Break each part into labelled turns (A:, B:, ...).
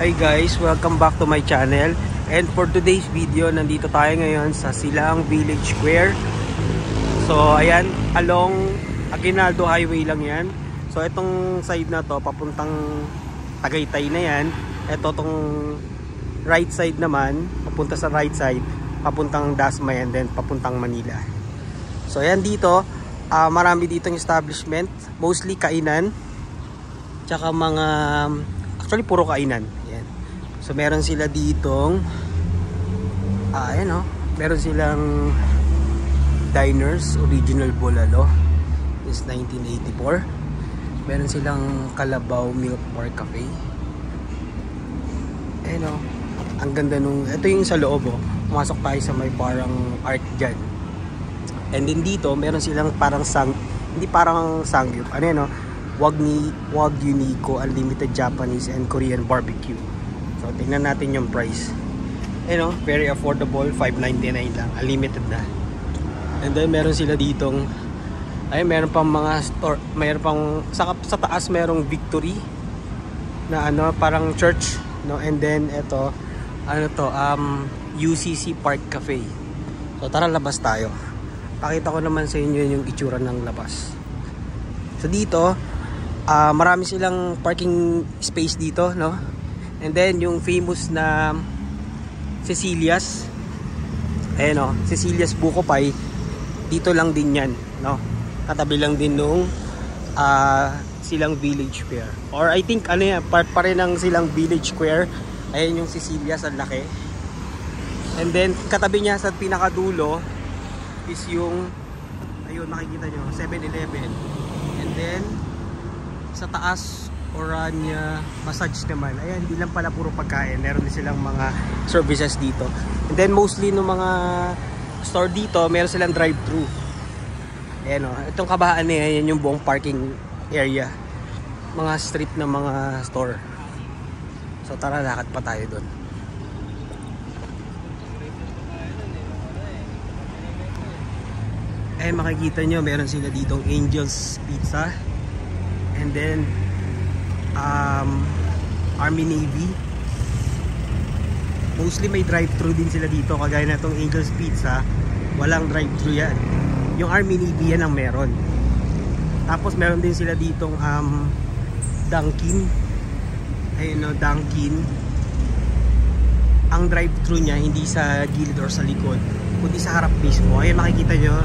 A: Hi guys, welcome back to my channel. And for today's video, nandito tayo ngayon sa Silang Village Square. So ayan, along Aguinaldo Highway lang yan. So itong side na to, papuntang Tagaytay na yan. Ito tong right side naman, papunta sa right side, papuntang Dasma and then papuntang Manila. So ayan dito, marami ditong establishment, mostly kainan. Tsaka mga, actually puro kainan. Ayan. So meron sila ditong ayan o, meron silang Diners Original Bulalo, is 1984. Meron silang Kalabaw Milk Bar Cafe. Ayan o, ang ganda nung, ito yung sa loob o, pumasok tayo sa may parang art dyan. And then dito meron silang parang hindi parang sangyup, ano yan o, Wagyu Nico Unlimited Japanese and Korean Barbecue. So tingnan natin yung price. You know, very affordable, $5.99 lang, unlimited na. And then meron sila ditong ay meron pang mga store, meron pang sa taas merong Victory na ano, parang church, no? And then ito ano to, UCC Park Cafe. So tara, labas tayo. Pakita ko naman sa inyo yung itsura ng labas. So dito marami silang parking space dito, no? And then yung famous na Cecilia's, ayan o, Cecilia's Buko Pie, dito lang din yan, no? Katabi lang din nung Silang Village Square, or I think ano yan, part pa rin ng Silang Village Square. Ayan yung Cecilia's, ang laki. And then katabi niya sa pinakadulo is yung, ayun makikita nyo, 7-Eleven. And then sa taas, Orania Massage naman. Ayan, hindi lang pala puro pagkain, meron din silang mga services dito. And then mostly no mga store dito, meron silang drive-thru. Ayan o, itong kabahaan na yan yung buong parking area, mga street na mga store. So tara, lakad pa tayo doon. Ayan, makikita nyo meron sila ditong Angel's Pizza. And then Army Navy, mostly may drive-thru din sila dito, kagaya na itong Angel's Pizza, walang drive-thru yan. Yung Army Navy yan ang meron. Tapos meron din sila ditong Dunkin. Ayun o, Dunkin. Ang drive-thru niya hindi sa gilid or sa likod, kundi sa harap mismo. Ayun, makikita nyo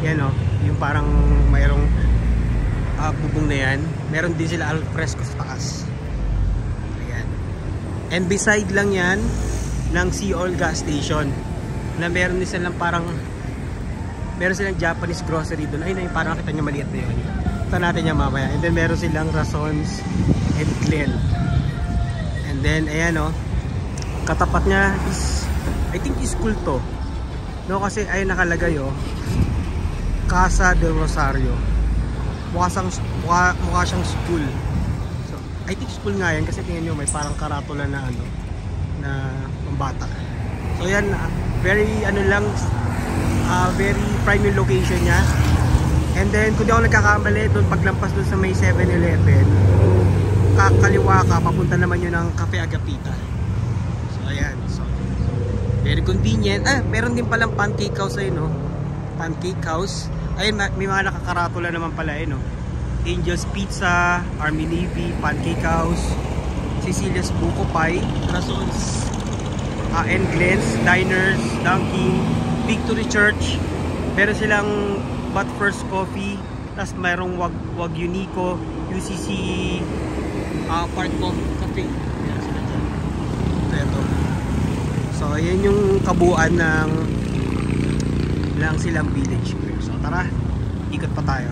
A: yan o, yung parang mayroong bubong na yan. Meron din sila alfresco sa taas. Ayan. And beside lang yan ng Seaol gas station, na meron din silang parang, meron silang Japanese grocery doon. Ayun na yung parang kita nyo maliit na yun. Ito natin yan mamaya. And then meron silang Razons and Glen. And then ayan o, katapat nya is, I think is school to, no? Kasi ayun nakalagay o, Casa del Rosario. Mukha siyang school. So, I think school nga yan kasi tingnan nyo may parang karatula na ano, na pambata. So yan, very ano lang, very prime yung location niya. And then kung di ako nagkakamali, doon paglampas doon sa may 7-Eleven, kakaliwa ka, papunta naman yun ng Cafe Agapita. So ayan, so very convenient. Meron din palang pancake house ayun, no? Pancake house. Ayun, may mga nakakaratula naman pala eh, no? Angel's Pizza, Army Navy, Pancake House, Cecilia's Buko Pie, Razons and Glens, Diners, Dunkin, Victory Church. Meron silang But First Coffee, tapos mayroong Wagyu Nico, UCC Park Cafe. Meron sila dyan. Ito. So ayan yung kabuuan ng Silang Village Square. So tara, ikot pa tayo.